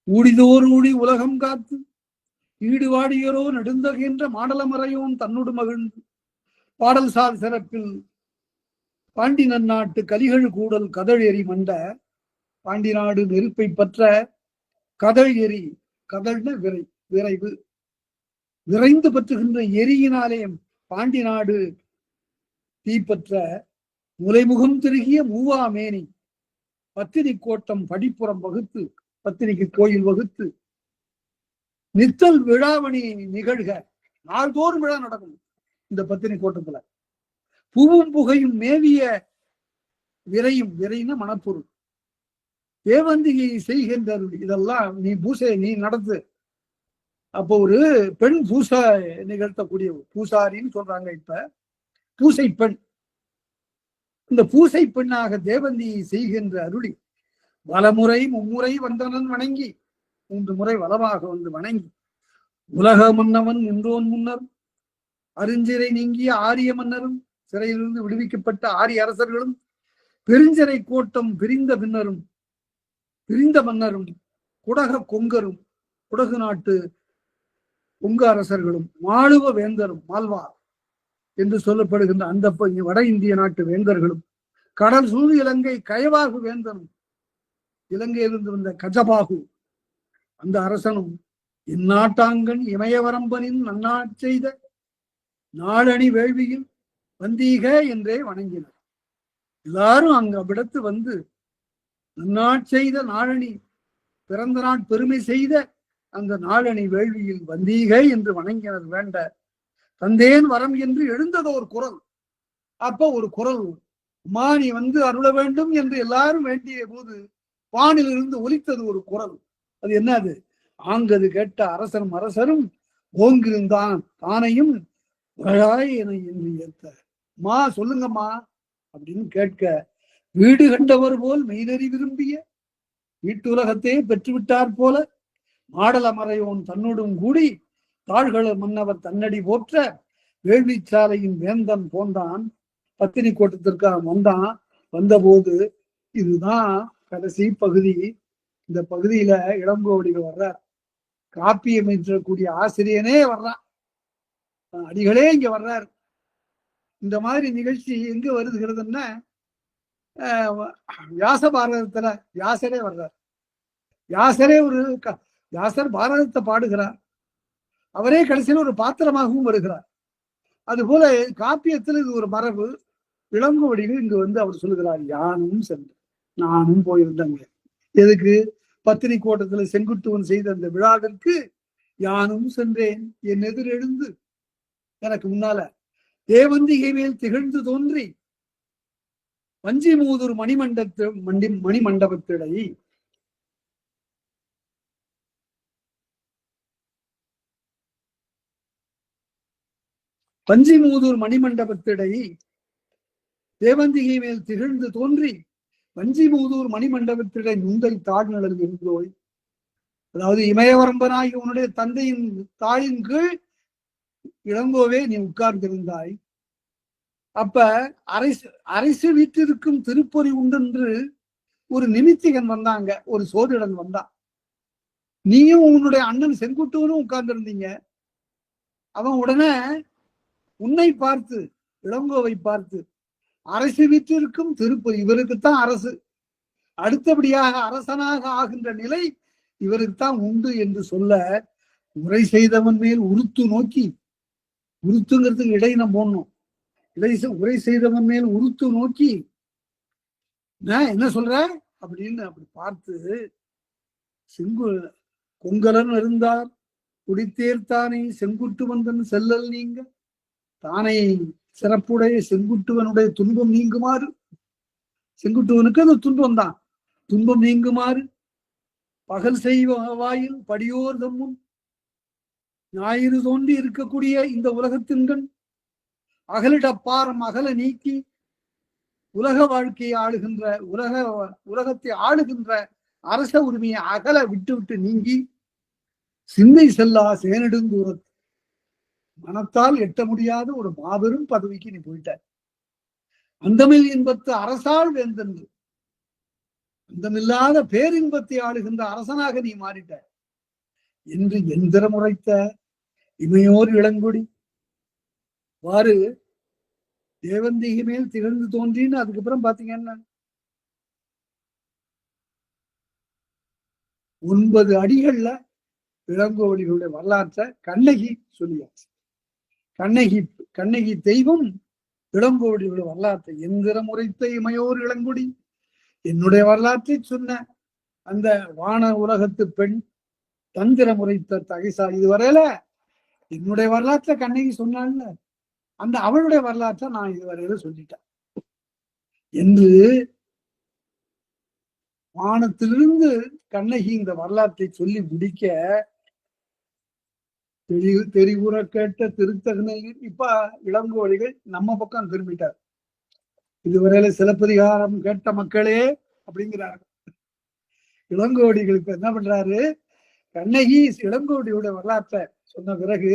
ஊடிதோர் ஊடி உலகம் காத்து ஈடுவாடியரோ நெடுந்தகின்ற மாடலமறையோன் தன்னுடு மகிழ்ந்து பாடல் சார் சிறப்பில் பாண்டி நன்னாட்டு கலிகள் கூடல் கதழ் எரி மண்ட பாண்டி நாடு நெருப்பை பற்ற கதழ் எரி கதழ்ன விரைவு விரைந்து பற்றுகின்ற எரியினாலே பாண்டி நாடு தீப்பற்ற முலைமுகம் திருகிய மூவா மேனி பத்தினி கோட்டம் படிப்புறம் வகுத்து பத்தினிக்கு கோயில் வகுத்து நித்தல் விழாவணி நிகழ்க நாள்தோறும் விழா நடக்கும் இந்த பத்தினி கோட்டத்துல பூவும் புகையும் மேவிய விரையும் விரைன மனப்பொருள் தேவந்திகை செய்கின்ற இதெல்லாம் நீ பூசை நீ நடத்து. அப்போ ஒரு பெண் பூசா நிகழ்த்தக்கூடிய பூசாரின்னு சொல்றாங்க. இப்ப பூசை பெண், இந்த பூசை பெண்ணாக தேவந்தியை செய்கின்ற அருளி வலமுறை மும்முறை வந்தனன் வணங்கி 3 முறை வளமாக வந்து வணங்கி உலக மன்னவன் நின்றோன் முன்னர் அருஞ்சிறை நீங்கிய ஆரிய மன்னரும் சிறையிலிருந்து விடுவிக்கப்பட்ட ஆரிய அரசர்களும் பெருஞ்சிறை கோட்டம் பிரிந்த பின்னரும் பிரிந்த மன்னரும் குடக கொங்கரும் குடகு நாட்டு கொங்கு அரசர்களும் மாளுவ வேந்தரும் மால்வார் என்று சொல்லப்படுகின்ற அந்த வட இந்திய நாட்டு வேந்தர்களும் கடல் சூழ் இலங்கை கயவாகு வேந்தனும் இலங்கையிலிருந்து வந்த கஜபாகு அந்த அரசனும் இந்நாட்டாங்கன் இமயவரம்பனின் நன்னாட் செய்த நாளணி வேள்வியில் வந்தீக என்றே வணங்கினார். எல்லாரும் அங்க விடத்து வந்து நன்னாட் செய்த நாளணி பிறந்த நாட் பெருமை செய்த அந்த நாளணி வேள்வியில் வந்தீக என்று வணங்கினர். வேண்ட தந்தேன் வரம் என்று எழுந்தது ஒரு குரல். அப்ப ஒரு குரல், நீ வந்து அருள வேண்டும் என்று எல்லாரும் வேண்டிய போது வானிலிருந்து ஒலித்தது ஒரு குரல். அது என்னது? ஆங்கது கேட்ட அரசரும் அரசரும் ஓங்கிருந்தான் தானையும் என என்று ஏத்த சொல்லுங்கம்மா அப்படின்னு கேட்க, வீடு கண்டவர் போல் மெய்தறி விரும்பிய வீட்டுலகத்தை பெற்றுவிட்டார் போல மாடலமறையோன் தன்னுடன் கூடி தாழ்கள மன்னவர் தன்னடி போற்ற வேள்விச்சாலையின் வேந்தன் போன்றான். பத்தினி கோட்டத்திற்காக வந்தான். வந்தபோது இதுதான் கடைசி பகுதி. இந்த பகுதியில இளங்கோவடிகள் வர்றார். காப்பியம் என்றக்கூடிய ஆசிரியனே வர்றான், அடிகளே இங்க வர்றார். இந்த மாதிரி நிகழ்ச்சி எங்க வருதுகிறதுன்னா வியாச பாரதத்துல வியாசரே வர்றார். வியாசர் பாரதத்தை பாடுகிறார். அவரே கடைசியில் ஒரு பாத்திரமாகவும் வருகிறார். அதுபோல காப்பியத்தில் இது ஒரு மரபு. இளங்கோவடிகள் இங்கு வந்து அவர் சொல்லுகிறார், யானும் சென்று நானும் போயிருந்தேங்க. எதுக்கு? பத்தினி கோட்டத்துல செங்குட்டுவன் செய்த அந்த விழாவிற்கு யானும் சென்றேன். என் எதிர் எழுந்து எனக்கு முன்னால தேவந்திகை மேல் திகழ்ந்து தோன்றி வஞ்சி மூதூர் மணிமண்டபத்திடை வஞ்சிமூதூர் மணிமண்டபத்திடை தேவந்திகை மேல் திகழ்ந்து தோன்றி வஞ்சிமூதூர் மணிமண்டபத்திடை நுந்தை தாழ்நிழல் இருந்தோய். அதாவது இமயவரம்பனாகி உன்னுடைய தந்தையின் தாழின் கீழ் இளங்கோவே நீ உட்கார்ந்திருந்தாய். அப்ப அரசு வீட்டிற்கும் திருப்பொறி உண்டென்று ஒரு நிமித்திகன் வந்தாங்க, ஒரு சோதிடன் வந்தான். நீயும் உன்னுடைய அண்ணன் செங்குட்டுவனும் உட்கார்ந்திருந்தீங்க. அவன் உடனே உன்னை பார்த்து, இளங்கோவை பார்த்து, அரசு வீட்டிற்கும் திருப்பொறி, இவருக்குத்தான் அரசு, அடுத்தபடியாக அரசனாக ஆகின்ற நிலை இவருக்குத்தான் உண்டு என்று சொல்ல, உரை செய்தவன் மேல் உருத்து நோக்கி, உருத்துங்கிறதுக்கு இடை நம்ம போடணும், உரை செய்தவன் மேல் உருத்து நோக்கி என்ன சொல்ற அப்படின்னு அப்படி பார்த்து, கொங்கலன் இருந்தார் குடித்தேர்த்தானே செங்குட்டு வந்தன் செல்லல் நீங்க தானே சிறப்புடைய செங்குட்டுவனுடைய துன்பம் நீங்குமாறு, செங்குட்டுவனுக்கு அது துன்பம் தான், துன்பம் நீங்குமாறு பகல் செய்வாயில் படியோர் தம்மும் ஞாயிறு தோன்றி இருக்கக்கூடிய இந்த உலகத்தின்கண் அகலிடப்பாரம் அகல நீக்கி உலக வாழ்க்கையை ஆளுகின்ற உலகத்தை ஆளுகின்ற அரச உரிமையை அகல விட்டு நீங்கி சிந்தை செல்லா சேனெடுந்தூரத்து மனத்தால் எட்ட முடியாத ஒரு மாபெரும் பதவிக்கு நீ போயிட்ட. அந்தமில் இன்பத்து அரசால் வேந்தன்று அந்தமில்லாத பேரின்பத்தை ஆளுகின்ற அரசனாக நீ மாறிட்ட என்று எந்திரம் உரைத்த இமையோர் இளங்குடி வாறு தேவந்திகை மேல் திகழ்ந்து தோன்றின்னு அதுக்கப்புறம் பாத்தீங்கன்னா 9 அடிகள்ல இளங்கோவடிகளுடைய வரலாற்றை கண்ணகி சொல்லியாச்சு. கண்ணகி தெய்வம் இளங்கோவடிகளுடைய வரலாற்றை எந்திரம் உரைத்த இமையோர் இளங்குடி என்னுடைய வரலாற்றை சொன்ன அந்த வான உலகத்து பெண் தந்திரம் உரைத்த தகைசா இதுவரையில என்னுடைய வரலாற்றை கண்ணகி சொன்னால அந்த அவளுடைய வரலாற்றை நான் இதுவரையில சொல்லிட்டேன் என்று வானத்திலிருந்து கண்ணகி இந்த வரலாற்றை சொல்லி முடிக்க தெரிவுற கேட்ட திருத்தகனையில் இப்ப இளங்கோவடிகள் நம்ம பக்கம் திரும்பிட்டார். இதுவரையில சிலப்பதிகாரம் கேட்ட மக்களே அப்படிங்கிறார். இளங்கோவடிகளுக்கு என்ன பண்றாரு, கண்ணகி இளங்கோவடியோட வரலாற்றை சொன்ன பிறகு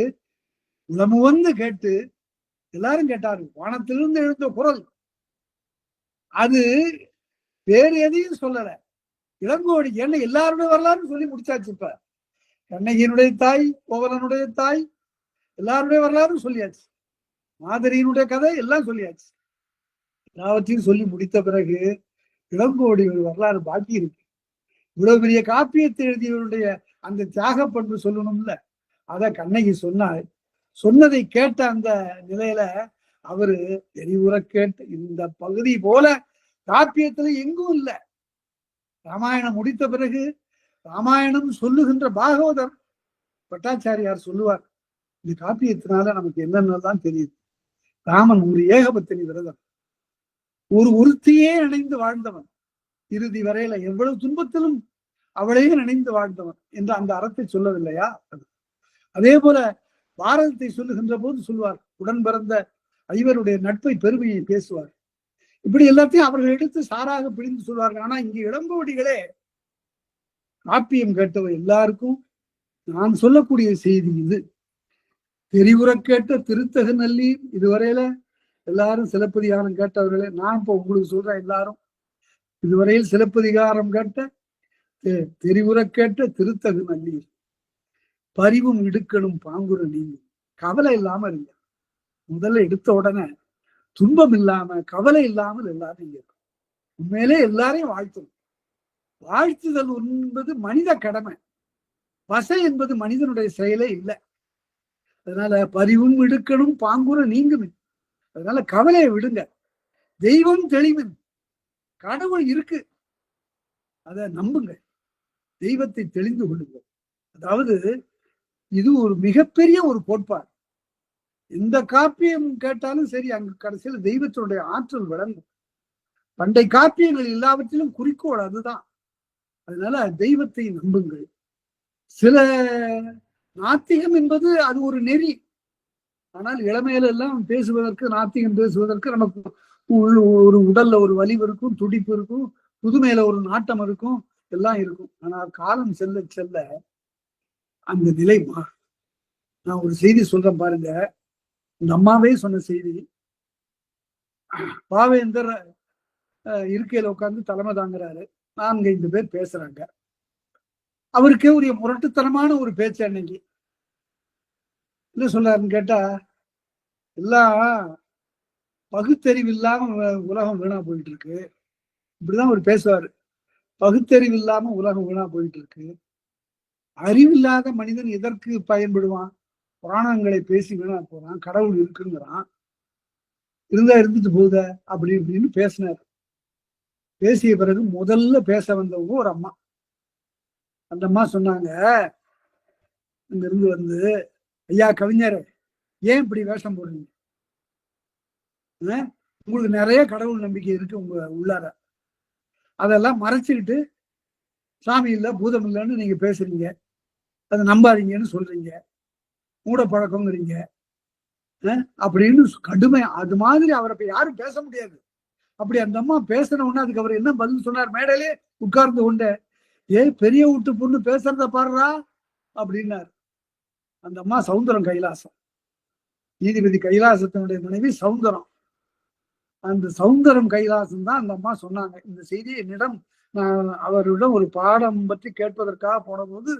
உளமு வந்து கேட்டு எல்லாரும் கேட்டாரு. வானத்திலிருந்து எழுந்த குரல் அது வேறு எதையும் சொல்லல. இளங்கோவடி என்ன எல்லாருடைய வரலாறு சொல்லி முடிச்சாச்சு. இப்ப கண்ணகியினுடைய தாய், கோவலனுடைய தாய், எல்லாருடைய வரலாறும் சொல்லியாச்சு. மாதரியினுடைய கதை எல்லாம் சொல்லியாச்சு. எல்லாவற்றையும் சொல்லி முடித்த பிறகு இளங்கோவடி ஒரு வரலாறு பாக்கி இருக்கு. இவ்வளவு பெரிய காப்பியத்தை எழுதியவருடைய அந்த தியாக பண்பு சொல்லணும்ல, அத கண்ணகி சொன்னார். சொன்னதை கேட்ட அந்த நிலையில அவரு தெரிவுற கேட்ட இந்த பகுதி போல காப்பியத்துல எங்கும் இல்லை. ராமாயணம் முடித்த பிறகு ராமாயணம் சொல்லுகின்ற பாகவதர் பட்டாச்சாரியார் சொல்லுவார், இந்த காப்பியத்தினால நமக்கு என்னென்னதான் தெரியுது. ராமன் ஒரு ஏகபத்தினி விரதம், ஒரு ஒருத்தியே நினைந்து வாழ்ந்தவன், இறுதி வரையில எவ்வளவு துன்பத்திலும் அவளையே நினைந்து வாழ்ந்தவன் என்று அந்த அறத்தை சொல்லவில்லையா? அதே போல பாரதத்தை சொல்லுகின்ற போது சொல்வார், உடன் பிறந்த ஐவருடைய நட்பை பெருமையை பேசுவார். இப்படி எல்லாத்தையும் அவர்கள் எடுத்து சாராக பிடிந்து சொல்வார்கள். ஆனா இங்கே இளங்கோவடிகளே காப்பியம் கேட்டவ எல்லாருக்கும் நான் சொல்லக்கூடிய செய்தி இது. தெரிவுற கேட்ட திருத்தகு நல்லீர் இதுவரையில எல்லாரும் சிலப்பதிகாரம் கேட்டவர்களே, நான் இப்ப உங்களுக்கு சொல்றேன், எல்லாரும் இதுவரையில் சிலப்பதிகாரம் கேட்ட தெரிவுற கேட்ட திருத்தகு நல்லீர் பரிவும் இடுக்கணும் பாங்குற நீங்க கவலை இல்லாம இருங்க. முதல்ல எடுத்த உடனே துன்பம் இல்லாம கவலை இல்லாமல் எல்லாரும் இருக்கும். உண்மையிலே எல்லாரையும் வாழ்த்தணும். வாழ்த்துதல் என்பது மனித கடமை, வசை என்பது மனிதனுடைய செயலே இல்லை. அதனால பரிவும் இடுக்கணும் பாங்குற நீங்குமே. அதனால கவலையை விடுங்க. தெய்வம் தெளிவின், கடவுள் இருக்கு, அத நம்புங்க, தெய்வத்தை தெளிந்து கொள்ளுங்க. அதாவது இது ஒரு மிகப்பெரிய ஒரு கோட்பாடு. எந்த காப்பியம் கேட்டாலும் சரி, அங்கு கடைசியில் தெய்வத்தினுடைய ஆற்றல் விளங்கும். பண்டை காப்பியங்கள் எல்லாவற்றிலும் குறிக்கோள் அதுதான். அதனால தெய்வத்தை நம்புங்கள். சில நாத்திகம் என்பது அது ஒரு நெறி. ஆனால் இளமையில எல்லாம் பேசுவதற்கு, நாத்திகம் பேசுவதற்கு நமக்கு ஒரு உடல்ல ஒரு வலிவு இருக்கும், துடிப்பு இருக்கும், புதுமையில ஒரு நாட்டம் இருக்கும், எல்லாம் இருக்கும். ஆனால் காலம் செல்ல செல்ல அந்த நிலை மாறும். நான் ஒரு செய்தி சொல்றேன் பாருங்க. இந்த அம்மாவே சொன்ன செய்தி. பாவேந்தர் இருக்கையில உட்கார்ந்து தலைமை தாங்குறாரு. 4-5 பேர் பேசுறாங்க. அவருக்கே ஒரு முரட்டுத்தனமான ஒரு பேச்சு. அன்னைக்கு என்ன சொல்றாருன்னு கேட்டா, எல்லாம் பகுத்தறிவு இல்லாம உலகம் வீணா போயிட்டு இருக்கு. இப்படிதான் அவர் பேசுவாரு. பகுத்தறிவு இல்லாம உலகம் வீணா போயிட்டு இருக்கு. அறிவில்லாத மனிதன் எதற்கு பயன்படுவான்? புராணங்களை பேசி வீணா போறான், கடவுள் இருக்குங்கிறான், இருந்தா இருந்துட்டு போகுத அப்படி இப்படின்னு பேசினார். பேசிய பிறகு முதல்ல பேச வந்தவங்க ஒரு அம்மா. அந்த அம்மா சொன்னாங்க, அங்க இருந்து வந்து, ஐயா கவிஞர், ஏன் இப்படி வேஷம் போடுறீங்க? உங்களுக்கு நிறைய கடவுள் நம்பிக்கை இருக்கு உங்க உள்ளார, அதெல்லாம் மறைச்சுக்கிட்டு சாமி இல்ல பூதம் இல்லைன்னு நீங்க பேசுறீங்க, அதை நம்பாதீங்கன்னு சொல்றீங்க, மூட பழக்கம்ங்கிறீங்க அப்படின்னு கடுமை. அது மாதிரி அவரை போய் யாரும் பேச முடியாது. அப்படி அந்த அம்மா பேசினவுடனே அதுக்கு அவர் என்ன பதில் சொன்னார்? மேடையிலே உட்கார்ந்து கொண்ட, பெரிய வீட்டு பொண்ணு பேசுறத பாடுறா அப்படின்னாரு. அந்த அம்மா சௌந்தரம் கைலாசம், நீதிபதி கைலாசத்தினுடைய மனைவி சௌந்தரம். அந்த சௌந்தரம் கைலாசம் தான் அந்த அம்மா சொன்னாங்க. இந்த செய்தியை என்னிடம் நான் அவரிடம் ஒரு பாடம் பற்றி கேட்பதற்காக போன போது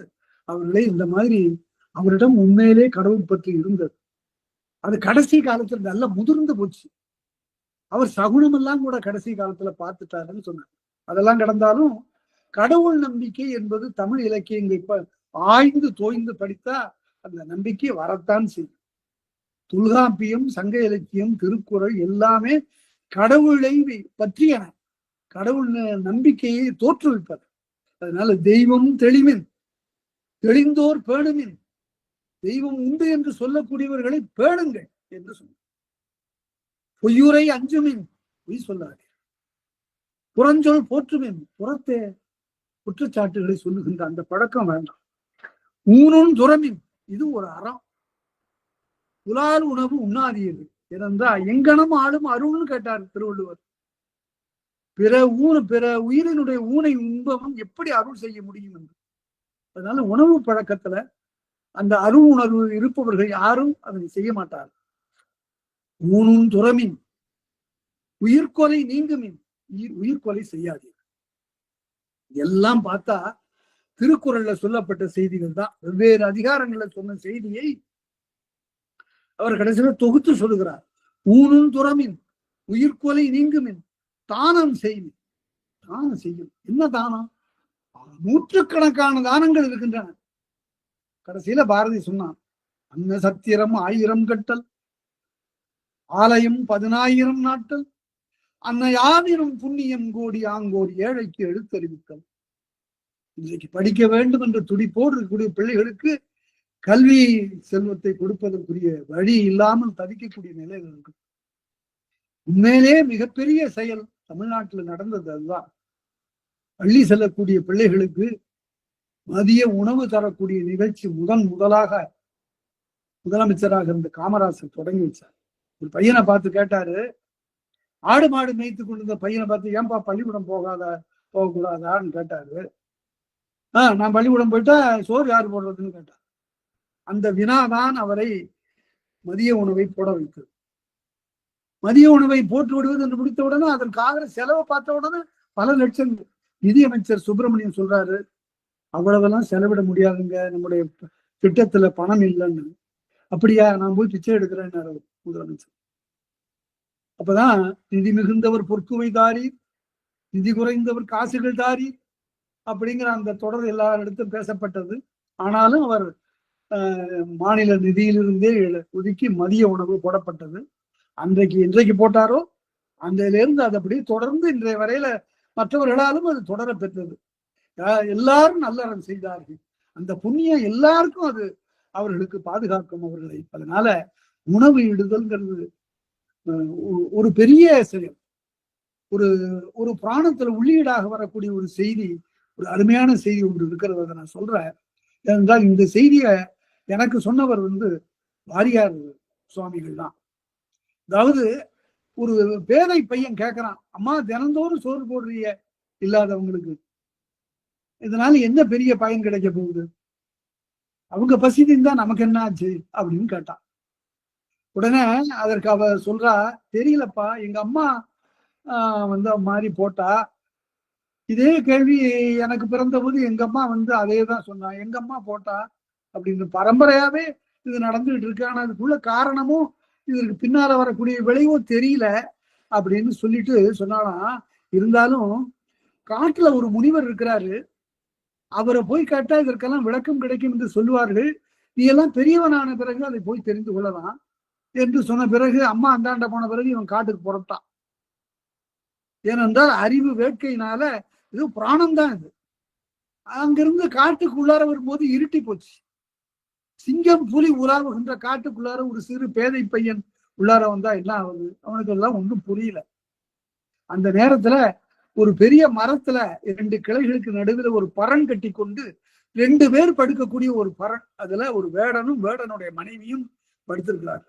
அவர்களே இந்த மாதிரி அவரிடம் உண்மையிலே கடவுள் பற்றி இருந்தது. அது கடைசி காலத்துல நல்லா முதிர்ந்து போச்சு. அவர் சகுனம் எல்லாம் கூட கடைசி காலத்துல பார்த்துட்டாருன்னு சொன்னார். அதெல்லாம் கடந்தாலும் கடவுள் நம்பிக்கை என்பது தமிழ் இலக்கியங்கள் ஆய்ந்து தோய்ந்து படித்தா அந்த நம்பிக்கை வரத்தான் செய்யும். தொல்காப்பியம், சங்க இலக்கியம், திருக்குறள் எல்லாமே கடவுளை பற்றியன, கடவுள் நம்பிக்கையை தோற்றுவிப்பது. அதனால தெய்வம் தெளிமின், தெளிந்தோர் பேணுமின், தெய்வம் உண்டு என்று சொல்லக்கூடியவர்களை பேணுங்கள் என்று சொன்னார். பொய்யுரை அஞ்சுமின், பொய் சொல்லாதே. புறஞ்சொல் போற்றுமின், புறத்தே குற்றச்சாட்டுகளை சொல்லுகின்ற அந்த பழக்கம் வேண்டாம். ஊனும் துறமின், இது ஒரு அறம். புலால் உணவு உண்ணாதியது ஏனென்றால் எங்கனம் ஆளும் அருள்னு கேட்டார் திருவள்ளுவர். பிற உயிரினுடைய ஊனை உண்பவன் எப்படி அருள் செய்ய முடியும் என்று. அதனால உணவு பழக்கத்துல அந்த அருள் உணர்வு இருப்பவர்கள் யாரும் அதை செய்ய மாட்டார். ஊனும் துறமின், உயிர்கொலை நீங்குமின், உயிர்கொலை செய்யாதீர்கள். எல்லாம் பார்த்தா திருக்குறள்ல சொல்லப்பட்ட செய்திகள் தான். வெவ்வேறு அதிகாரங்கள்ல சொன்ன செய்தியை அவர் கடைசியில தொகுத்து சொல்லுகிறார். ஊனும் துறமின், உயிர்கொலை நீங்குமின், தானம் செய்யும். தானம் செய்யும். என்ன தானம்? நூற்றுக்கணக்கான தானங்கள் இருக்கின்றன. கடைசியில பாரதி சொன்னான், அன்ன சத்திரம் 1000 கட்டல், ஆலயம் 10,000 நாட்டல், அன்ன யாதிரும் புண்ணியம் கோடி ஆங்கோர் ஏழைக்கு எழுத்தறிவித்தல். இன்றைக்கு படிக்க வேண்டும் என்ற துடிப்போடு இருக்கக்கூடிய பிள்ளைகளுக்கு கல்வி செல்வத்தை கொடுப்பதற்குரிய வழி இல்லாமல் தவிக்கக்கூடிய நிலையில் இருக்கு. உண்மையிலே மிகப்பெரிய செயல் தமிழ்நாட்டில் நடந்தது அதுதான். பள்ளி செல்லக்கூடிய பிள்ளைகளுக்கு மதிய உணவு தரக்கூடிய நிகழ்ச்சி முதலாக முதலமைச்சராக இருந்த காமராசர் தொடங்கி வச்சார். ஒரு பையனை பார்த்து கேட்டாரு, ஆடு மாடு மேய்த்து கொண்டிருந்த பையனை பார்த்து, ஏன்பா பள்ளிக்கூடம் போகக்கூடாதான்னு கேட்டாரு. நான் பள்ளிக்கூடம் போயிட்டா சோறு யாரு போடுறதுன்னு கேட்டார். அந்த வினாதான் அவரை மதிய உணவை போட வைத்தது. மதிய உணவை போட்டு விடுவது என்று முடித்த உடனே அதற்காக செலவை பார்த்த உடனே பல லட்சங்கள். நிதியமைச்சர் சுப்பிரமணியன் சொல்றாரு, அவ்வளவெல்லாம் செலவிட முடியாதுங்க, நம்முடைய திட்டத்துல பணம் இல்லைன்னு. அப்படியா, நான் போய் பிச்சை எடுக்கிறேன் முதலமைச்சர். அப்பதான் நிதி மிகுந்தவர் பொற்குவை தாரி, நிதி குறைந்தவர் காசுகள் தாரி அப்படிங்கிற அந்த தொடர் எல்லா இடத்தும் பேசப்பட்டது. ஆனாலும் அவர் மாநில நிதியிலிருந்தே ஒதுக்கி மதிய உணவு போடப்பட்டது. இன்றைக்கு போட்டாரோ அன்றையிலிருந்து அது அப்படியே தொடர்ந்து இன்றைய வரையில மற்றவர்களாலும் அது தொடர பெற்றது. எல்லாரும் நல்லறம் செய்தார்கள். அந்த புண்ணியம் எல்லாருக்கும் அது அவர்களுக்கு பாதுகாக்கும் அவர்களை. அதனால உணவு இடுதல்ங்கிறது ஒரு பெரிய செயல். ஒரு பிராணத்துல உள்ளீடாக வரக்கூடிய ஒரு செய்தி, ஒரு அருமையான செய்தி ஒன்று இருக்கிறது. அதை நான் சொல்றேன். ஏனென்றால் இந்த செய்தியை எனக்கு சொன்னவர் வாரியார் சுவாமிகள் தான். அதாவது ஒரு பேதை பையன் கேட்கிறான், அம்மா தினந்தோறும் சோறு போடுறிய இல்லாதவங்களுக்கு, இதனால என்ன பெரிய பயன் கிடைக்க போகுது? அவங்க பசி தீர்ந்தா நமக்கு என்ன ஆச்சு அப்படின்னு கேட்டான். உடனே அதற்கு அவ சொல்றா, தெரியலப்பா, எங்க அம்மா மாதிரி போட்டா. இதே கேள்வி எனக்கு பிறந்த போது எங்க அம்மா அதே தான் சொன்னா, எங்க அம்மா போட்டா அப்படின்னு. பரம்பரையாவே இது நடந்துகிட்டு இருக்கு. ஆனா அதுக்குள்ள காரணமும் இதற்கு பின்னால வரக்கூடிய விளைவும் தெரியல அப்படின்னு சொல்லிட்டு சொன்னாலாம். இருந்தாலும் காட்டுல ஒரு முனிவர் இருக்கிறாரு, அவரை போய் கேட்டா இதற்கெல்லாம் விளக்கம் கிடைக்கும் என்று சொல்லுவார்கள். நீ எல்லாம் பெரியவனான பிறகு அதை போய் தெரிந்து கொள்ளலாம் என்று சொன்ன பிறகு அம்மா அந்தாண்ட போன பிறகு இவன் காட்டுக்கு புறப்பட்டான். ஏனென்றால் அறிவு வேட்கையினால இது பிராணம்தான். இது அங்கிருந்து காட்டுக்குள்ளார வரும்போது இருட்டி போச்சு. சிங்கம் புலி உலாவுகின்ற காட்டுக்குள்ளார ஒரு சிறு பேதை பையன் உள்ளார வந்தா என்ன ஆகுது? அவனுக்கு எல்லாம் ஒன்றும் புரியல. அந்த நேரத்துல ஒரு பெரிய மரத்துல 2 கிளைகளுக்கு நடுவில் ஒரு பரண் கட்டி கொண்டு 2 பேர் படுக்கக்கூடிய ஒரு பரண், அதுல ஒரு வேடனும் வேடனுடைய மனைவியும் படுத்திருக்கிறார்.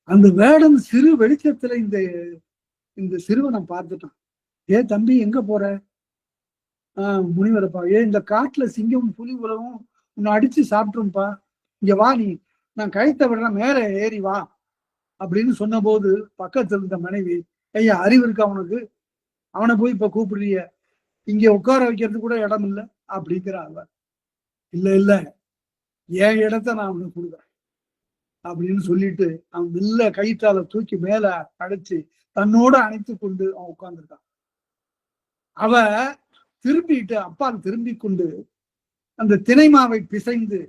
அந்த வேடன் சிறு வெளிச்சத்துல இந்த சிறுவனை பார்த்துட்டான். தம்பி எங்க போற? முனிவரப்பா, இந்த காட்டுல சிங்கம் புலி உலகம் உன்னை அடிச்சு சாப்பிட்டுரும்பா, இங்க வா, நான் கழுத்தை விடுறேன், மேல ஏறி வா அப்படின்னு சொன்ன போது பக்கத்துல இருந்த மனைவி, ஐயா அறிவு இருக்கா உனக்கு? அவனை போய் இப்ப கூப்பிடுறிய? இங்க உட்கார வைக்கிறது கூட இடம் இல்லை அப்படிங்கிற அவ. இல்ல இல்ல, என் இடத்த நான் அவனுக்கு கொடுக்குறேன் அப்படின்னு சொல்லிட்டு அவன் மெல்ல கயிற்றால தூக்கி மேல அடைச்சு தன்னோட அணைத்து கொண்டு அவன் உட்கார்ந்துருக்கான். அவ திரும்பிட்டு அப்பால் திரும்பி கொண்டு அந்த தினைமாவை பிசைந்து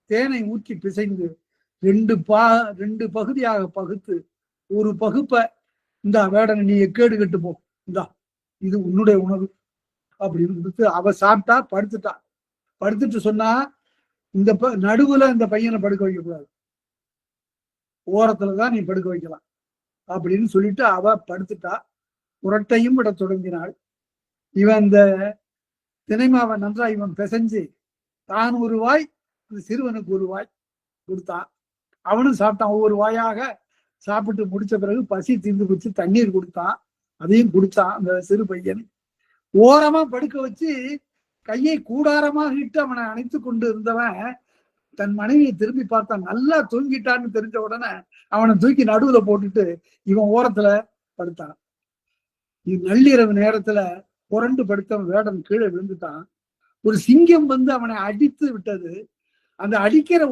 தேனை ஊற்றி பிசைந்து ரெண்டு பகுதியாக பகுத்து ஒரு பகுப்பை இந்த வேடனை நீ எக்கேடு கட்டு போ, இந்தா இது உன்னுடைய உணவு அப்படின்னு கொடுத்து அவ சாப்பிட்டா படுத்துட்டா. படுத்துட்டு சொன்னா, இந்த நடுவுல இந்த பையனை படுக்க வைக்க கூடாது, ஓரத்துலதான் நீ படுக்க வைக்கலாம் அப்படின்னு சொல்லிட்டு அவ படுத்துட்டா. புரட்டையும் விட தொடங்கினாள். இவன் இந்த தினைமாவை நன்றா இவன் பிசைஞ்சு தான் ஒரு வாய் சிறுவனுக்கு ஒரு வாய் கொடுத்தான். அவனும் சாப்பிட்டான். ஒவ்வொரு வாயாக சாப்பிட்டு முடிச்ச பிறகு பசி தீர்ந்து போச்சு. தண்ணீர் கொடுத்தான், அதையும் குடிச்சான். அந்த சிறு பையன் ஓரமா படுக்க வச்சு கையை கூடாரமாக இட்டு அவனை அணைத்து கொண்டு இருந்தவன் தன் மனைவியை திரும்பி பார்த்தான். நல்லா தூங்கிட்டான்னு தெரிஞ்ச உடனே அவனை தூக்கி நடுவுல போட்டுட்டு இவன் ஓரத்துல படுத்தான். நள்ளிரவு நேரத்துல புரண்டு படுத்தவன் வேடன் கீழே விழுந்துட்டான். ஒரு சிங்கம் வந்து அவனை அடித்து விட்டது. அந்த அடிக்கிற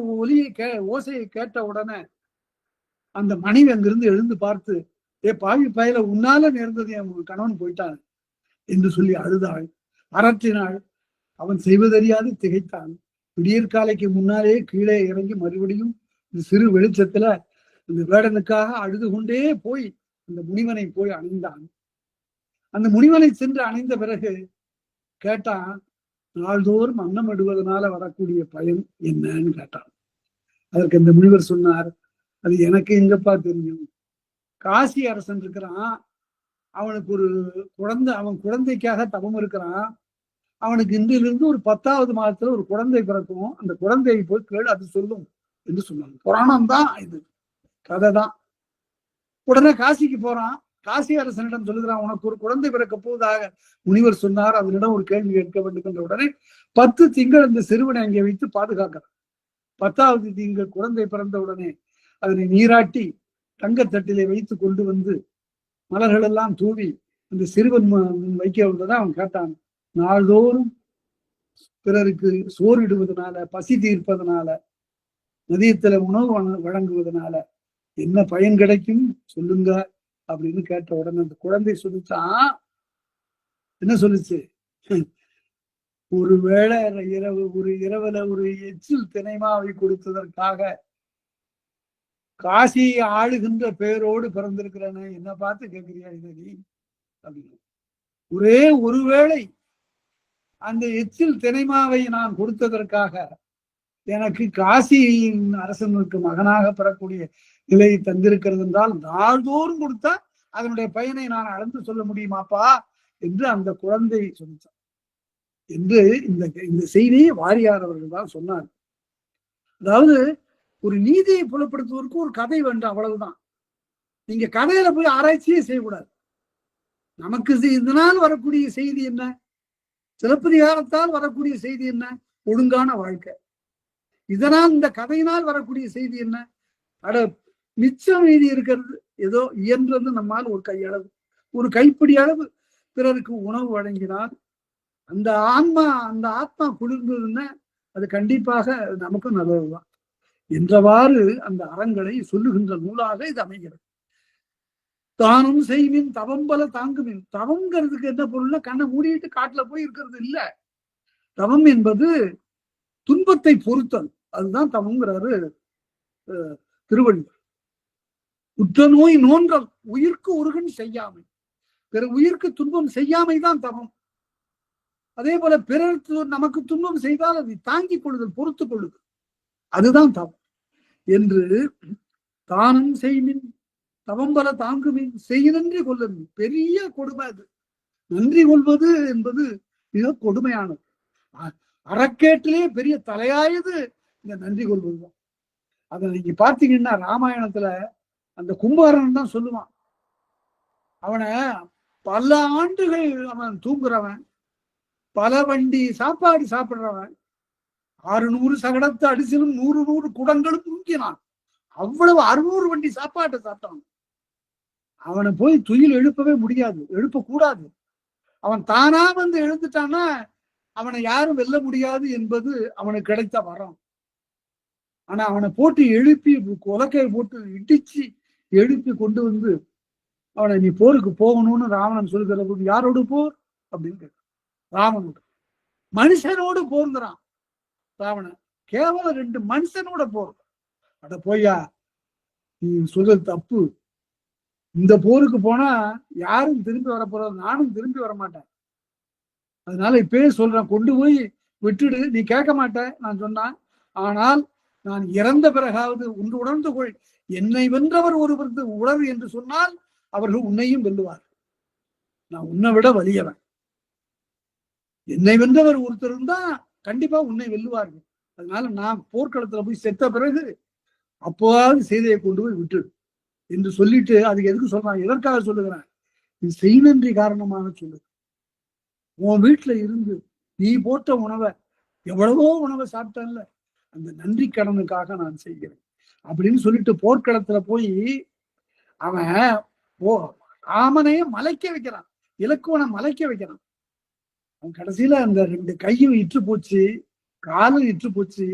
ஓசையை கேட்ட உடனே அந்த மனைவி அங்கிருந்து எழுந்து பார்த்து, பாவி பயல, உன்னால நேர்ந்தது என் கணவன் போயிட்டான் என்று சொல்லி அழுதாள், அரற்றினாள். அவன் செய்வதறியாது திகைத்தான். விடியற்காலைக்கு முன்னாலே கீழே இறங்கி மறுபடியும் சிறு வெளிச்சத்துல இந்த வேடனுக்காக அழுது கொண்டே போய் அந்த முனிவனை போய் அணைந்தான். அந்த முனிவனை சென்று அணைந்த பிறகு கேட்டான், நாள்தோறும் அன்னம் இடுவதனால வரக்கூடிய பயன் என்னன்னு கேட்டான். அதற்கு அந்த முனிவர் சொன்னார், அது எனக்கு எங்கப்பா தெரியும். காசி அரசன் இருக்கிறான், அவனுக்கு ஒரு குழந்தை, அவன் குழந்தைக்காக தவம் இருக்கிறான். அவனுக்கு இன்றிலிருந்து ஒரு 10வது மாதத்துல ஒரு குழந்தை பிறக்கும். அந்த குழந்தையை போய் கேளு, அது சொல்லும் என்று சொன்னாங்க. புராணம் தான் இது, கதை தான். உடனே காசிக்கு போறான். காசி அரசனிடம் சொல்லுகிறான், உனக்கு ஒரு குழந்தை பிறக்க போவதாக முனிவர் சொன்னார், அதனிடம் ஒரு கேள்வி கேட்க வேண்டும் என்ற உடனே 10 திங்கள் இந்த சிறுவனை அங்கே வைத்து பாதுகாக்கிறான். 10வது திங்கள் குழந்தை பிறந்த உடனே அதனை நீராட்டி தங்கத்தட்டிலே வைத்து கொண்டு வந்து மலர்கள் எல்லாம் தூவி அந்த சிறுவன் வைக்க வந்ததான் அவன் கேட்டான், நாள்தோறும் பிறருக்கு சோறு இடுவதனால, பசி தீர்ப்பதனால, மதியத்துல உணவு வழங்குவதனால என்ன பயன் கிடைக்கும் சொல்லுங்க அப்படின்னு கேட்ட உடனே அந்த குழந்தை சொல்லிச்சான். என்ன சொல்லுச்சு, ஒருவேளை இரவுல ஒரு எச்சில் தினைமாவை கொடுத்ததற்காக காசியை ஆளுகின்ற பேரோடு பிறந்திருக்கிறேன்னு என்ன பார்த்து கேட்கிறியா இதை நீ அப்படின்னு. ஒரே ஒருவேளை அந்த எச்சில் தினைமாவை நான் கொடுத்ததற்காக எனக்கு காசியின் அரசனுக்கு மகனாக பெறக்கூடிய நிலையை தந்திருக்கிறது என்றால் நாள்தோறும் கொடுத்தா அதனுடைய பயனை நான் அளந்து சொல்ல முடியுமாப்பா என்று அந்த குழந்தை சொல்லிச்சான் என்று இந்த செய்தியை வாரியார் அவர்கள் தான் சொன்னார். அதாவது ஒரு நீதியை புலப்படுத்துவதற்கு ஒரு கதை வேண்டும், அவ்வளவுதான். நீங்க கதையில போய் ஆராய்ச்சியே செய்யக்கூடாது. நமக்கு இதனால் வரக்கூடிய செய்தி என்ன, சிலப்பதிகாரத்தால் வரக்கூடிய செய்தி என்ன, ஒழுங்கான வாழ்க்கை. இதனால் இந்த கதையினால் வரக்கூடிய செய்தி என்ன, அட மிச்சம் மீதி இருக்கிறது ஏதோ இயன்றது நம்மால் ஒரு கையளவு, ஒரு கைப்பிடி அளவு பிறருக்கு உணவு வழங்கினால் அந்த ஆத்மா குளிர்ந்ததுன்னா அது கண்டிப்பாக நமக்கும் நல்லதுதான் என்றவாறு அந்த அறங்களை சொல்லுகின்ற நூலாக இது அமைகிறது. தானும் செய்மின் தவம்பல தாங்குமின். தவம்ங்கிறதுக்கு என்ன பொருள்னா கண்ணை மூடிட்டு காட்டுல போய் இருக்கிறது இல்ல. தவம் என்பது துன்பத்தை பொறுத்தல், அதுதான் தவம்ங்கிறாரு திருவள்ளுவர். உற்ற நோய் நோன்றல் உயிர்க்கு ஒருகன் செய்யாமை, பிற உயிர்க்கு துன்பம் செய்யாமை தான் தவம். அதே போல பிறர் நமக்கு துன்பம் செய்தால் அதை தாங்கிக் கொள்ளுதல், பொறுத்து கொள்ளுதல், அதுதான் தவம் என்று. தானும் செய்மின் தவம்பல தாங்குமின் செய் நன்றி கொள்ளல். பெரிய கொடுமை அது. நன்றி கொள்வது என்பது மிக கொடுமையானது. அறக்கேட்டிலே பெரிய தலையாயது இந்த நன்றி கொள்வதுதான். அதை நீங்க பார்த்தீங்கன்னா ராமாயணத்துல அந்த கும்பகர்ணன் தான் சொல்லுவான். அவனை பல ஆண்டுகள் அவன் தூங்குறவன், பல வண்டி சாப்பாடு சாப்பிடுறவன், 600 சகடத்து அடிசிலும் 100 குடங்களும் தூங்கினான். அவ்வளவு 600 வண்டி சாப்பாட்டை சாப்பிட்டான். அவனை போய் துயில் எழுப்பவே முடியாது, எழுப்பக்கூடாது. அவன் தானா வந்து எழுந்துட்டான்னா அவனை யாரும் வெல்ல முடியாது என்பது அவனுக்கு கிடைத்த வரம். ஆனா அவனை போட்டு எழுப்பி உலக்கையை போட்டு இடிச்சு எழுப்பி கொண்டு வந்து அவனை நீ போருக்கு போகணும்னு ராவணன் சொல்கிற போது யாரோடு போர் அப்படின்னு கேட்க, ராவனோடு. மனுஷனோடு போர்ங்கிறான் ராவணன். கேவலம் 2 மனுஷனோட போர். அட போய்யா, நீ சொல்றது தப்பு. இந்த போருக்கு போனா யாரும் திரும்பி வர போறது, நானும் திரும்பி வர மாட்டேன். அதனால இப்பயே சொல்றேன், கொண்டு போய் விட்டுடு. நீ கேட்க மாட்டேன் நான் சொன்னான். ஆனால் நான் இறந்த பிறகாவது ஒன்று உணர்ந்து கொள், என்னை வென்றவர் ஒருவர் உணர்வு என்று சொன்னால் அவர்கள் உன்னையும் வெல்லுவார். நான் உன்னை விட வலியவன். என்னை வென்றவர் ஒருத்தர் இருந்தா கண்டிப்பா உன்னை வெல்லுவார்கள். அதனால நான் போர்க்களத்துல போய் செத்த பிறகு அப்போவாவது செய்தியை கொண்டு போய் விட்டுடு என்று சொல்லிட்டு, அதுக்கு எதுக்கு சொல்றான், எதற்காக சொல்லுகிறேன், இது செய்நன்றி காரணமாக சொல்லு. உன் வீட்டுல இருந்து நீ போட்ட உணவை, எவ்வளவோ உணவை சாப்பிட்டல்ல, அந்த நன்றி கடனுக்காக நான் செய்கிறேன் அப்படின்னு சொல்லிட்டு போர்க்களத்துல போய் அவன் ராமனையே மலைக்க வைக்கிறான், இலக்குவனை மலைக்க வைக்கிறான். அவன் கடைசியில அந்த 2 கையும் இற்று போச்சு, காலும் இற்று போச்சு,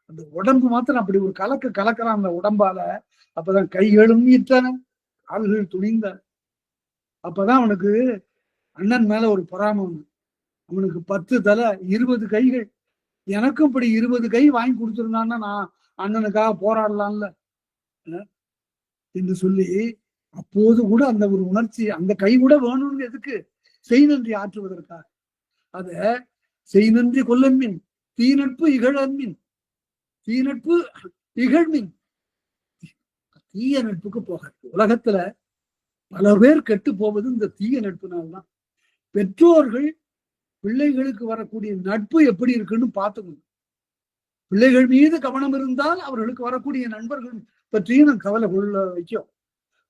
அந்த உடம்பு மாத்திரம் அப்படி ஒரு கலக்கிறான் அந்த உடம்பால. அப்பதான் கைகளும் இற்றன, கால்கள் துணிந்தன. அப்பதான் அவனுக்கு அண்ணன் மேல ஒரு பொறாமை ஒண்ணு. அவனுக்கு 10 தலை 20 கைகள், எனக்கும் இப்படி 20 கை வாங்கி கொடுத்துருந்தான்னா நான் அண்ணனுக்காக போராடலாம்ல என்று சொல்லி, அப்போது கூட அந்த ஒரு உணர்ச்சி, அந்த கை கூட வேணும்னு எதுக்கு, செய்நன்றி ஆற்றுவதற்காக. அத செய்நன்றி கொல்லன்மின் தீநட்பு இகழன்மின், தீநட்பு இகழ்மின், தீய நட்புக்கு போக. உலகத்துல பல பேர் கெட்டு போவது இந்த தீய நட்புனால்தான். பெற்றோர்கள் பிள்ளைகளுக்கு வரக்கூடிய நட்பு எப்படி இருக்குன்னு பார்த்துக்கணும். பிள்ளைகள் மீது கவனம் இருந்தால் அவர்களுக்கு வரக்கூடிய நண்பர்கள் பற்றியும் நான் கவலை கொள்ள வைக்கும்.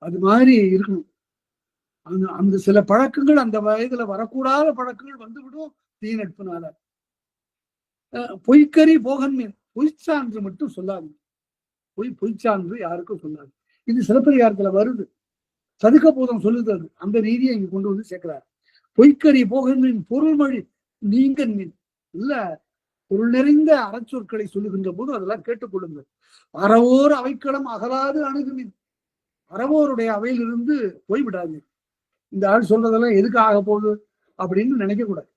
அது மாதிரி இருக்கணும். அந்த சில பழக்கங்கள் அந்த வயதுல வரக்கூடாத பழக்கங்கள் வந்துவிடும் தீ நட்புனால. பொய்க்கறி போகன்மீன், பொய்ச்சான்று மட்டும் சொல்லாது. பொய்ச்சான்று யாருக்கும் சொல்லாது. இது சிலப்பதிகாரத்துல வருது, சதுக்க போதம் சொல்லுது. அது அந்த ரீதியை இங்க கொண்டு வந்து சேர்க்கிறார். பொய்க்கறி போகன்மீன் பொருள்மொழி நீங்கன் மீன் இல்ல, பொருள் நிறைந்த அறச்சொற்களை சொல்லுகின்ற போது அதெல்லாம் கேட்டுக்கொள்ளுங்கள். அறவோர் அவைக்களம் அகலாது அணுகுமின், அறவோருடைய அவையிலிருந்து போய்விடாது. இந்த ஆள் சொல்றதெல்லாம் எதுக்கு ஆக போகுது அப்படின்னு நினைக்க கூடாது.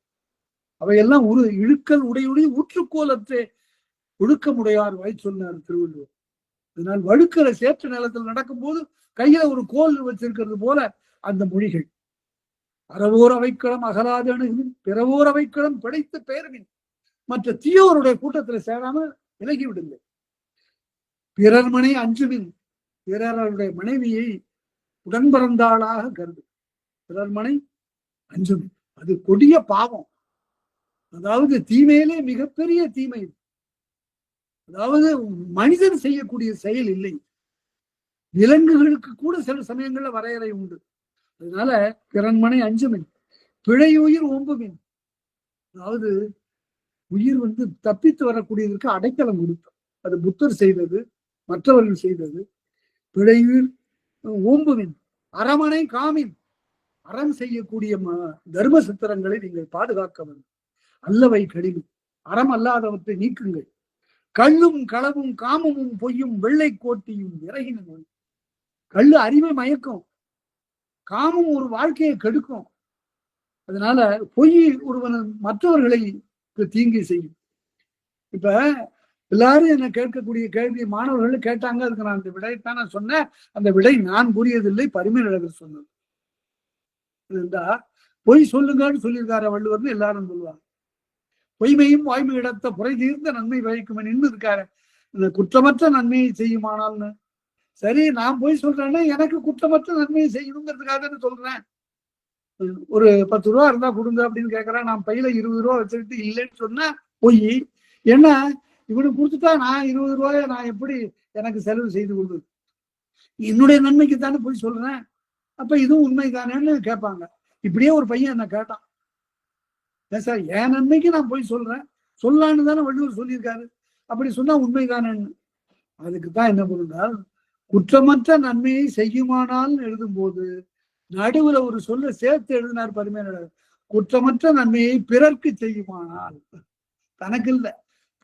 அவையெல்லாம் ஒரு இழுக்கல் உடையுடைய ஊற்றுக்கோலத்தை ஒழுக்கமுடையார் வாய் சொன்னார் திருவள்ளுவர். அதனால் வழுக்கிற சேற்று நிலத்தில் நடக்கும் போது கையில ஒரு கோல் வச்சிருக்கிறது போல அந்த மொழிகள். அறவோர் அவைக்களம் அகலாது அணுகுமின், பிறவோர் அவைக்களம் பிழைத்து பெயர்மின், மற்ற தீயோருடைய கூட்டத்துல சேராம விலகி விடுங்க. பிறர் மனை அஞ்சுமின், பிறருடைய மனைவியை உடன் பிறந்தாளாக கருது. பிறர் மனை அஞ்சுமின், அது கொடிய பாவம். அதாவது தீமையிலே மிகப்பெரிய தீமை. அதாவது மனிதன் செய்யக்கூடிய செயல் இல்லை, விலங்குகளுக்கு கூட சில சமயங்கள்ல வரையறை உண்டு. அதனால பிறன்மனை அஞ்சுமின், பிழையுயிர் ஓம்புமின், அதாவது உயிர் தப்பித்து வரக்கூடியதற்கு அடைக்கலம் கொடுத்தார். அது புத்தர் செய்தது, மற்றவர்கள் செய்தது. பிழையுயிர் ஓம்புமின், அறமனை காமின், அறம் செய்யக்கூடிய தர்ம சித்திரங்களை நீங்கள் பாதுகாக்க வேண்டும். அல்லவை கடினும், அறம் அல்லாதவற்றை நீக்குங்கள். கள்ளும் களவும் காமமும் பொய்யும் வெள்ளை கோட்டியும் இறகினும். கள்ளு அறிவை மயக்கும், காமம் ஒரு வாழ்க்கையை கெடுக்கும். அதனால பொய் ஒருவன் மற்றவர்களை தீங்கு செய்யும். இப்ப எல்லாரும் என்ன கேட்கக்கூடிய கேள்வி மாணவர்கள் கேட்டாங்க, அதுக்கு நான் அந்த விடைத்தான் நான் சொன்னேன். அந்த விடை நான் கூறியதில்லை, பரிமேலழகர் சொன்னது. இருந்தா பொய் சொல்லுங்கன்னு சொல்லியிருக்காரு வள்ளுவர்னு எல்லாரும் சொல்லுவாங்க. பொய்மையும் வாய்மை இடத்த புரை தீர்ந்த நன்மை வகிக்கும் நின்று இருக்காரு. இந்த குற்றமற்ற நன்மையை செய்யுமானால்னு. சரி, நான் போய் சொல்றேன்னா எனக்கு குற்றமற்ற நன்மையை செய்யணுங்கிறதுக்காக சொல்றேன். ஒரு 10 ரூபா இருந்தா கொடுங்க அப்படின்னு கேட்கறேன். நான் பையில 20 ரூபா வச்சுக்கிட்டு இல்லைன்னு சொன்னா பொய். ஏன்னா இவனுக்கு கொடுத்துட்டா நான் 20 ரூபாய நான் எப்படி எனக்கு செலவு செய்து கொள்வது? என்னுடைய நன்மைக்கு தானே போய் சொல்றேன். அப்ப இதுவும் உண்மை தானேன்னு கேட்பாங்க. இப்படியே ஒரு பையன் என்ன கேட்டான், சார் என் நன்மைக்கு நான் போய் சொல்றேன், சொல்லான்னு தானே வள்ளுவர் சொல்லியிருக்காரு, அப்படி சொன்னா உண்மைதானேன்னு. அதுக்குத்தான் என்ன பண்ணுறால், குற்றமற்ற நன்மையை செய்யுமானால் எழுதும் போது நடுவுல ஒரு சொல்ல சேர்த்து எழுதினார் பரிமேலழகர். குற்றமற்ற நன்மையை பிறர்க்கு செய்யுமானால், தனக்கு இல்ல,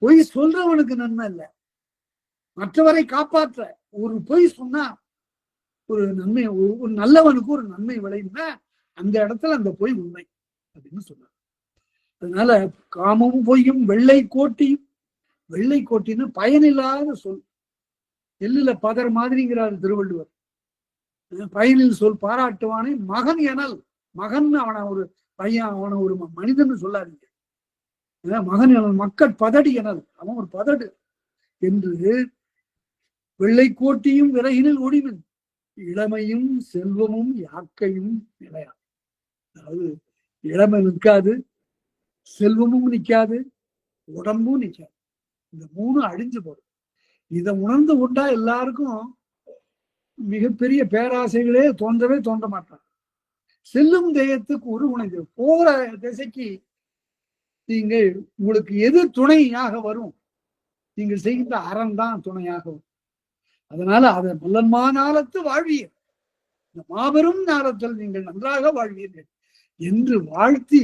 பொய் சொல்றவனுக்கு நன்மை இல்லை, மற்றவரை காப்பாற்ற ஒரு பொய் சொன்னா ஒரு நன்மை, ஒரு நல்லவனுக்கு ஒரு நன்மை விளையும்னா அந்த இடத்துல அந்த பொய் உண்மை அப்படின்னு சொன்னார். அதனால காமமும் பொய்யும் வெள்ளை கோட்டியும், வெள்ளை கோட்டின்னு பயனில்லாத சொல், எள்ளுல பதர் மாதிரிங்கிறார் திருவள்ளுவர். பயனில் சொல் பாராட்டுவானே மகன் எனல், மகன் அவனை ஒரு பையன், அவனை ஒரு மனிதன் சொல்லாதீங்க, மகன் எனல் மக்கட் பதடி எனல், அவன் ஒரு பதடு என்று. வெள்ளை கோட்டியும் விறகினில் ஒடிவின், இளமையும் செல்வமும் யாக்கையும் நிலையா. அதாவது இளமை நிற்காது, செல்வமும் நிற்காது, உடம்பும் நிற்காது, இந்த மூணு அழிஞ்சு போடும். இதை உணர்ந்து கொண்டா எல்லாருக்கும் மிகப்பெரிய பேராசைகளே தோன்றவே தோன்ற மாட்டாங்க. செல்லும் தேயத்துக்கு ஒரு உணவு, போற திசைக்கு நீங்கள் உங்களுக்கு எது துணையாக வரும், நீங்கள் செய்கின்ற அறம் தான் துணையாக வரும். அதனால அதை மல்லன்மா ஞாலத்து வாழ்வீர், இந்த மாபெரும் ஞாலத்தில் நீங்கள் நன்றாக வாழ்வீர்கள் என்று வாழ்த்தி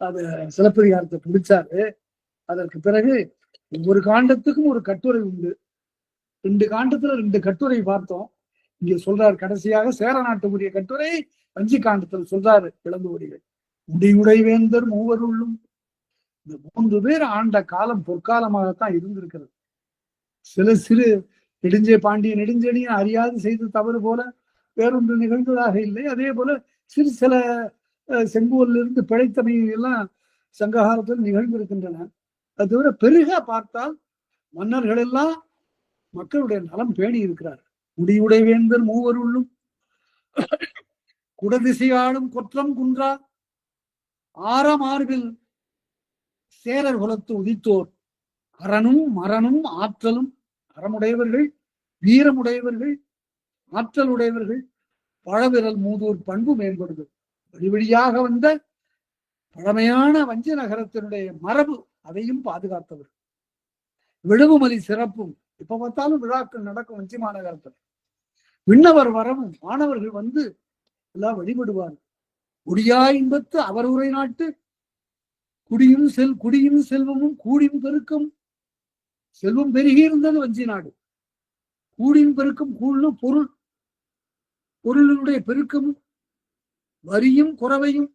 அத சிலப்பதிகாரத்தை பிடிச்சாரு. அதற்கு பிறகு ஒவ்வொரு காண்டத்துக்கும் ஒரு கட்டுரை உண்டு. 2 காண்டத்துல 2 கட்டுரை பார்த்தோம். இங்க சொல்றாரு கடைசியாக சேர நாட்டுக்குரிய கட்டுரை வஞ்சி காண்டத்தில் சொல்றாரு இளங்கோவடிகள். முடிவுடை வேந்தர் மூவருள்ளும், இந்த 3 பேர் ஆண்ட காலம் பொற்காலமாகத்தான் இருந்திருக்கிறது. சில சிறு நெடுஞ்சே பாண்டிய நெடுஞ்செழியன் அறியாது செய்து தவறு போல வேறொன்று நிகழ்ந்ததாக இல்லை. அதே போல சிறு சில செங்கோலிலிருந்து பிழைத்தமை எல்லாம் சங்ககாலத்தில் நிகழ்ந்திருக்கின்றன. அது தவிர பெருக பார்த்தால் மன்னர்கள் எல்லாம் மக்களுடைய நலம் பேணி இருக்கிறார். முடிவுடை வேந்தர் மூவருள்ளும், குடதிசையாளும் கொற்றம் குன்றா ஆரமார்பில் சேரர் குலத்து உதித்தோர், அறனும் மரனும் ஆற்றலும், அறமுடையவர்கள், வீரமுடையவர்கள், ஆற்றல் உடையவர்கள், பழவிரல் மூதூர் பண்பு மேம்படுது. வழி வழியாக வந்த பழமையான வஞ்சி நகரத்தினுடைய மரபு, அதையும் பாதுகாத்தவர். விழுவுமலி சிறப்பும், இப்ப பார்த்தாலும் விழாக்கள் நடக்கும் வஞ்சி மாநகரத்தில். விண்ணவர் வரவும், மாணவர்கள் வந்து எல்லாம் வழிபடுவார். குடியா இன்பத்து அவர் உரை நாட்டு, குடியும் செல்வமும் கூடியும் பெருக்கும். செல்வம் பெருகி இருந்தது வஞ்சி நாடு. கூடியும் பெருக்கும், கூழ்னு பொருள், பொருளினுடைய பெருக்கமும், வரியும் குறவையும்.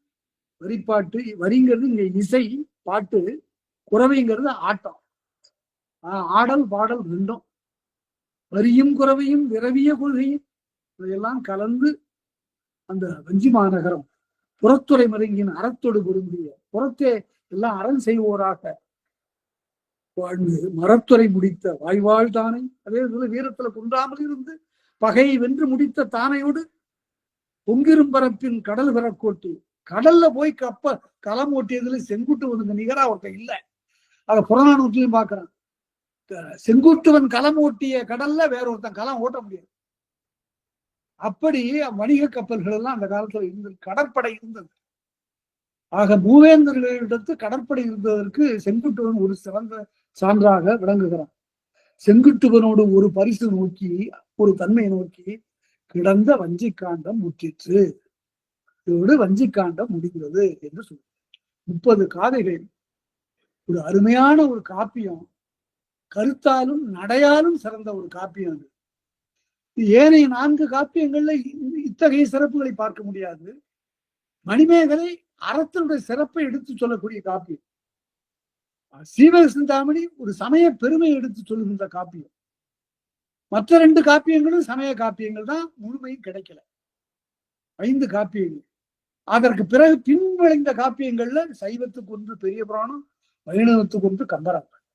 வரிப்பாட்டு, வரிங்கிறது இங்க இசை பாட்டு, குறவைங்கிறது ஆட்டம். ஆடல் பாடல் ரெண்டும். வரியும் குறவையும் விரவிய கொள்கையும் இதையெல்லாம் கலந்து அந்த வஞ்சி மாநகரம் புறத்துறை மருங்கின் அறத்தொடு பொருந்திய, புறத்தே எல்லாம் அறம் செய்வோராக வாழ்ந்து மரத்துறை முடித்த வாய்வாழ் தானை, அதே போல வீரத்துல குன்றாமல் இருந்து பகையை வென்று முடித்த தானையோடு பொங்கிரும் பரப்பின் கடல் பெறக்கோட்டி, கடல்ல போய் களம் ஓட்டியதுல செங்குட்டுவனுக்கு நிகரா ஒருத்தன் இல்லை. அதை புறநானூற்றிலையும் பார்க்கிறான். செங்குட்டுவன் களம் ஓட்டிய கடல்ல வேற ஒருத்தன் களம் ஓட்ட முடியாது. அப்படி வணிக கப்பல்கள் எல்லாம் அந்த காலத்துல இருந்தது, கடற்படை இருந்தது. ஆக மூவேந்தர்களிடத்து கடற்படை இருந்ததற்கு செங்குட்டுவன் ஒரு சிறந்த சான்றாக விளங்குகிறான். செங்குட்டுவனோடு ஒரு பரிசு நோக்கி, ஒரு தன்மையை நோக்கி கிடந்த வஞ்சிக்காண்டம் முற்றிற்று. இதோடு வஞ்சிக்காண்டம் முடிகிறது என்று சொல்ல 30 காதைகள், ஒரு அருமையான ஒரு காப்பியம், கருத்தாலும் நடையாலும் சிறந்த ஒரு காப்பியம் அது. ஏனைய 4 காப்பியங்கள்ல இத்தகைய சிறப்புகளை பார்க்க முடியாது. மணிமேகலை அறத்தினுடைய சிறப்பை எடுத்து சொல்லக்கூடிய காப்பியம். சீவக சிந்தாமணி ஒரு சமய பெருமையை எடுத்து சொல்லுகின்ற காப்பியம். மற்ற 2 காப்பியங்களும் சமய காப்பியங்கள் தான், முழுமையும் கிடைக்கல. 5 காப்பியங்கள். அதற்கு பிறகு பின்விளைந்த காப்பியங்கள்ல சைவத்துக்கு ஒன்று பெரிய புராணம், வைணவத்துக்கு ஒன்று கம்பராமாயணம்.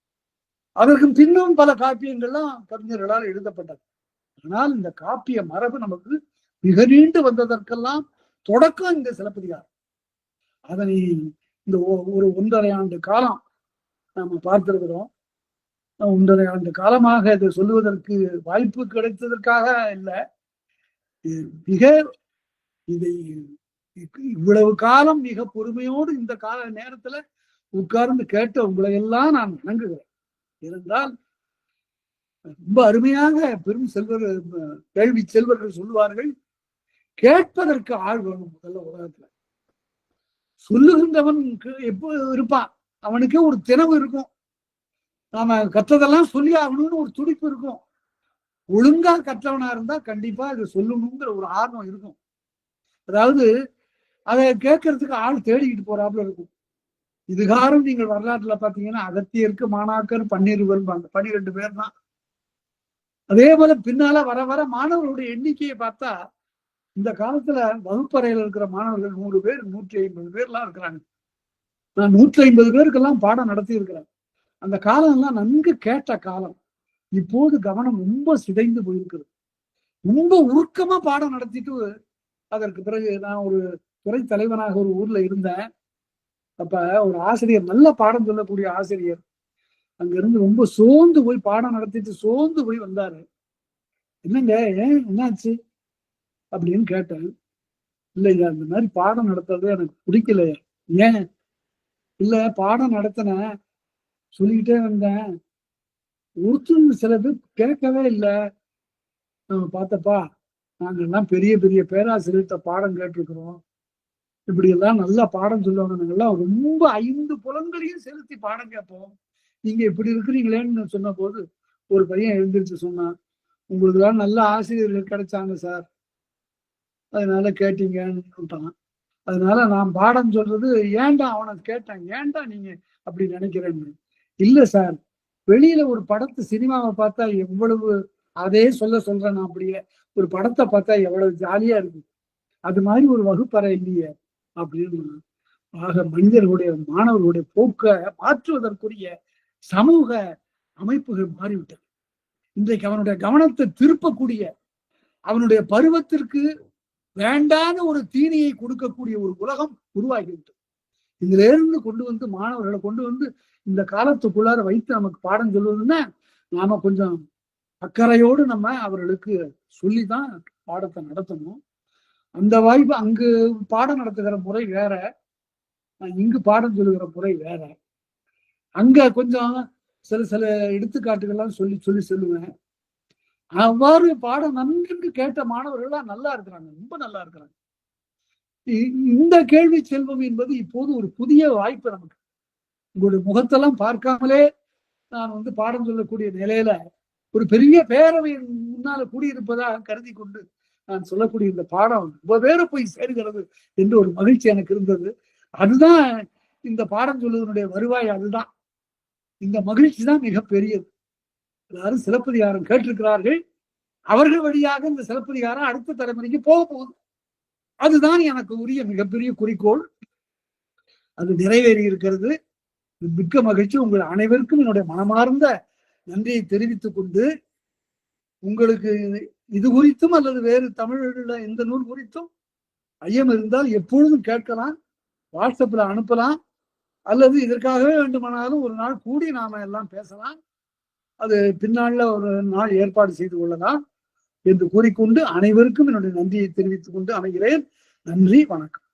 அதற்கு பின்னும் பல காப்பியங்கள்லாம் கவிஞர்களால் எழுதப்பட்டது. ஆனால் இந்த காப்பிய மரபு நமக்கு மிக நீண்டு வந்ததற்கெல்லாம் தொடக்கம் இந்த சிலப்பதிகாரம். அதனை இந்த ஒரு 1.5 ஆண்டு காலம் நாம பார்த்திருக்கிறோம். 1.5 ஆண்டு காலமாக இதை சொல்லுவதற்கு வாய்ப்பு கிடைத்ததற்காக இல்லை, மிக இதை இவ்வளவு காலம் மிக பொறுமையோடு இந்த கால நேரத்துல உட்கார்ந்து கேட்ட உங்களை எல்லாம் நான் வணங்குகிறேன். இருந்தால் ரொம்ப அருமையாக பெரும் செல்வர்கள், கேள்வி செல்வர்கள் சொல்லுவார்கள், கேட்பதற்கு ஆள் வேணும் முதல்ல உலகத்துல. சொல்லுகின்றவன் எப்போ இருப்பான், அவனுக்கே ஒரு திறவு இருக்கும். நாம கற்றதெல்லாம் சொல்லி ஆகணும்னு ஒரு துடிப்பு இருக்கும். ஒழுங்கா கற்றவனா இருந்தா கண்டிப்பா இதை சொல்லணுங்கிற ஒரு ஆர்வம் இருக்கும். அதாவது அதை கேட்கறதுக்கு ஆள் தேடிக்கிட்டு போறாப்புல இருக்கும். இதுகாரம் நீங்கள் வரலாற்றுல பாத்தீங்கன்னா அகத்தியருக்கு மாணாக்கர் 12 பேர் தான். அதே போல பின்னால வர வர மாணவர்களுடைய எண்ணிக்கையை பார்த்தா இந்த காலத்துல வகுப்பறையில இருக்கிற மாணவர்கள் 100 பேர் 150 பேர்லாம் இருக்கிறாங்க. நான் 150 பேருக்கெல்லாம் பாடம் நடத்தி இருக்கிறேன். அந்த காலம் எல்லாம் நன்கு கேட்ட காலம். இப்போது கவனம் ரொம்ப சிதைந்து போயிருக்கிறது. ரொம்ப உருக்கமா பாடம் நடத்திட்டு அதற்கு பிறகு நான் ஒரு துறை தலைவனாக ஒரு ஊர்ல இருந்தேன். அப்ப ஒரு ஆசிரியர், நல்ல பாடம் சொல்லக்கூடிய ஆசிரியர், அங்க இருந்து ரொம்ப சோர்ந்து போய் பாடம் நடத்திட்டு சோர்ந்து போய் வந்தாரு. என்னங்க ஏன் என்னாச்சு அப்படின்னு கேட்டேன். இல்லைங்க, அந்த மாதிரி பாடம் நடத்துறது எனக்கு பிடிக்கல. ஏன்? இல்ல, பாடம் நடத்தின சொல்லிக்கிட்டே வந்தேன், ஒருத்தர் சில பேர் கேட்கவே இல்லை. நம்ம பார்த்தப்பா, நாங்கெல்லாம் பெரிய பெரிய பேராசிரியர்கிட்ட பாடம் கேட்டிருக்கிறோம், இப்படி எல்லாம் நல்லா பாடம் சொல்லுவாங்க, நாங்கெல்லாம் ரொம்ப 5 புலன்களையும் செலுத்தி பாடம் கேட்போம், நீங்க இப்படி இருக்கிறீங்களேன்னு சொன்ன போது ஒரு பையன் எழுந்திருச்சு சொன்னான், உங்களுக்கு எல்லாம் நல்ல ஆசிரியர்கள் கிடைச்சாங்க சார், அதனால கேட்டீங்கன்னு. அதனால நான் பாடம் சொல்றது ஏன்டா அவனை கேட்டேன், ஏன்டா நீங்க அப்படி நினைக்கிறேன்னு. இல்ல சார், வெளியில ஒரு படத்தை சினிமாவை பார்த்தா எவ்வளவு, அதே சொல்றேன் நான், அப்படியே ஒரு படத்தை பார்த்தா எவ்வளவு ஜாலியா இருக்கு, அது மாதிரி ஒரு வகுப்பறை இல்லையே அப்படின்னு. ஆக மனிதர்களுடைய மாணவர்களுடைய போக்க மாற்றுவதற்குரிய சமூக அமைப்புகள் மாறிவிட்டது. இன்றைக்கு அவனுடைய கவனத்தை திருப்பக்கூடிய, அவனுடைய பருவத்திற்கு வேண்டாத ஒரு தீனியை கொடுக்கக்கூடிய ஒரு உலகம் உருவாகிவிட்டது. இதுல இருந்து கொண்டு வந்து மாணவர்களை கொண்டு வந்து இந்த காலத்துக்குள்ளார வைத்து நமக்கு பாடம் சொல்வதுன்னா நாம கொஞ்சம் அக்கறையோடு நம்ம அவர்களுக்கு சொல்லிதான் பாடத்தை நடத்தணும். அந்த வாய்ப்பு, அங்கு பாடம் நடத்துகிற முறை வேற, இங்கு பாடம் சொல்லுகிற முறை வேற. அங்க கொஞ்சம் சில சில எடுத்துக்காட்டுகள்லாம் சொல்லி சொல்லி சொல்லுவேன். அவ்வாறு பாடம் நன்கு கேட்ட மாணவர்கள் நல்லா இருக்கிறாங்க, ரொம்ப நல்லா இருக்கிறாங்க. இந்த கேள்வி செல்வம் என்பது இப்போது ஒரு புதிய வாய்ப்பு நமக்கு. உங்களுடைய முகத்தெல்லாம் பார்க்காமலே நான் பாடம் சொல்லக்கூடிய நிலையில ஒரு பெரிய பேரவையின் முன்னால கூடியிருப்பதா கருதி கொண்டு நான் சொல்லக்கூடிய இந்த பாடம் ரொம்ப பேரை போய் சேர்கிறது என்று ஒரு மகிழ்ச்சி எனக்கு இருந்தது. அதுதான் இந்த பாடம் சொல்வதனுடைய வருவாய். அதுதான் இந்த மகிழ்ச்சி தான் மிகப்பெரியது. எல்லாரும் சிலப்பதிகாரம் கேட்டிருக்கிறார்கள், அவர்கள் வழியாக இந்த சிலப்பதிகாரம் அடுத்த தலைமுறைக்கு போக போகுது. அதுதான் எனக்கு உரிய மிகப்பெரிய குறிக்கோள். அது நிறைவேறி இருக்கிறது. மிக்க மகிழ்ச்சி. உங்கள் அனைவருக்கும் என்னுடைய மனமார்ந்த நன்றியை தெரிவித்துக் கொண்டு, உங்களுக்கு இது குறித்தும் அல்லது வேறு தமிழ்ல எந்த நூல் குறித்தும் ஐயம் இருந்தால் எப்பொழுதும் கேட்கலாம், வாட்ஸ்அப்ல அனுப்பலாம், அல்லது இதற்காகவே வேண்டுமானாலும் ஒரு நாள் கூடி நாம எல்லாம் பேசலாம். அது பின்னால ஒரு நாள் ஏற்பாடு செய்து கொள்ளலாம் என்று கூறிக்கொண்டு அனைவருக்கும் என்னுடைய நன்றியை தெரிவித்துக் கொண்டு அமைகிறேன். நன்றி, வணக்கம்.